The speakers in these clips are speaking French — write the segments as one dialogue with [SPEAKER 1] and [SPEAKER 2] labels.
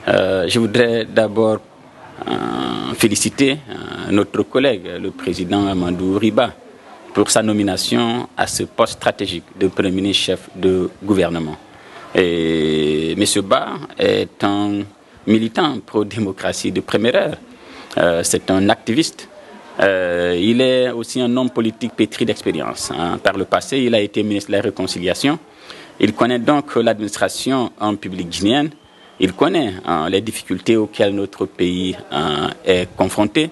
[SPEAKER 1] Je voudrais d'abord féliciter notre collègue, le président Amadou Riba, pour sa nomination à ce poste stratégique de Premier ministre chef de gouvernement. Et M. Ba est un militant pro-démocratie de première heure. C'est un activiste. Il est aussi un homme politique pétri d'expérience. Par le passé, il a été ministre de la Réconciliation. Il connaît donc l'administration en public guinéenne. Il connaît les difficultés auxquelles notre pays est confronté.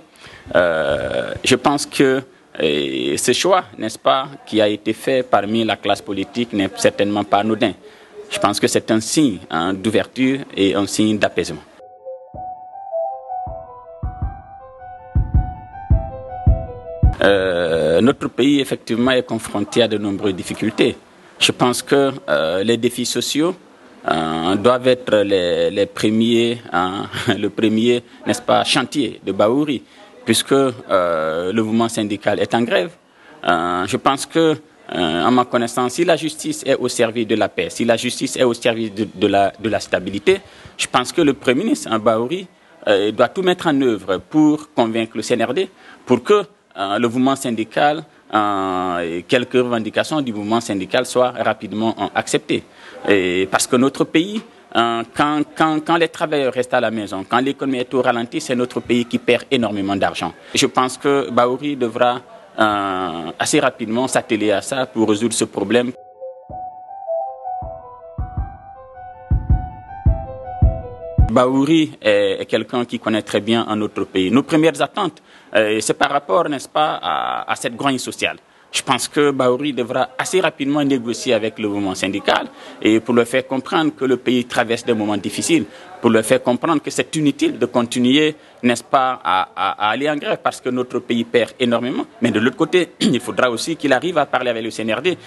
[SPEAKER 1] Je pense que ce choix, n'est-ce pas, qui a été fait parmi la classe politique n'est certainement pas anodin. Je pense que c'est un signe d'ouverture et un signe d'apaisement. Notre pays, effectivement, est confronté à de nombreuses difficultés. Je pense que les défis sociaux doivent être le premier, n'est-ce pas, chantier de Bahouri, puisque le mouvement syndical est en grève. Je pense que, à ma connaissance, si la justice est au service de la paix, si la justice est au service de la stabilité, je pense que le Premier ministre, Bahouri, doit tout mettre en œuvre pour convaincre le CNRD, pour que le mouvement syndical, quelques revendications du mouvement syndical soient rapidement acceptées. Parce que notre pays, quand les travailleurs restent à la maison, quand l'économie est au ralenti, c'est notre pays qui perd énormément d'argent. Je pense que Bahouri devra assez rapidement s'atteler à ça pour résoudre ce problème. Bahouri est quelqu'un qui connaît très bien notre pays. Nos premières attentes, c'est par rapport, n'est-ce pas, à cette grogne sociale. Je pense que Bahouri devra assez rapidement négocier avec le mouvement syndical et pour leur faire comprendre que le pays traverse des moments difficiles, pour leur faire comprendre que c'est inutile de continuer, n'est-ce pas, à aller en grève parce que notre pays perd énormément. Mais de l'autre côté, il faudra aussi qu'il arrive à parler avec le CNRD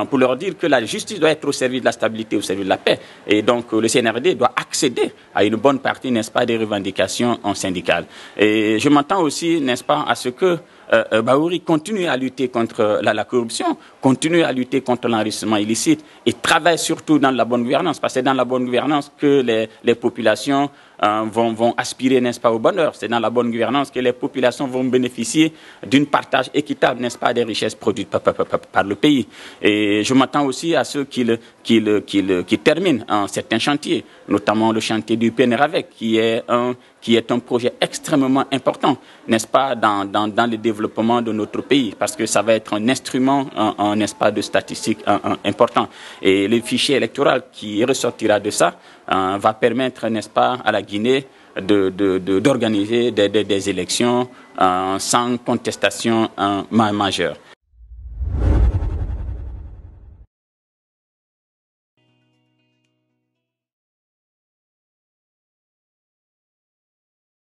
[SPEAKER 1] pour leur dire que la justice doit être au service de la stabilité, au service de la paix. Et donc le CNRD doit accéder à une bonne partie, n'est-ce pas, des revendications en syndicales. Et je m'attends aussi, n'est-ce pas, à ce que Bahouri continue à lutter contre la corruption, continue à lutter contre l'enrichissement illicite et travaille surtout dans la bonne gouvernance, parce que c'est dans la bonne gouvernance que les populations vont aspirer, n'est-ce pas, au bonheur. C'est dans la bonne gouvernance que les populations vont bénéficier d'un partage équitable, n'est-ce pas, des richesses produites par le pays. Et je m'attends aussi à ceux qui terminent certains chantiers, notamment le chantier du PNRAVEC, qui est un projet extrêmement important, n'est-ce pas, dans le développement de notre pays, parce que ça va être un instrument, n'est-ce pas, de statistique important. Et le fichier électoral qui ressortira de ça va permettre, n'est-ce pas, à la Guinée d'organiser des élections sans contestation majeure.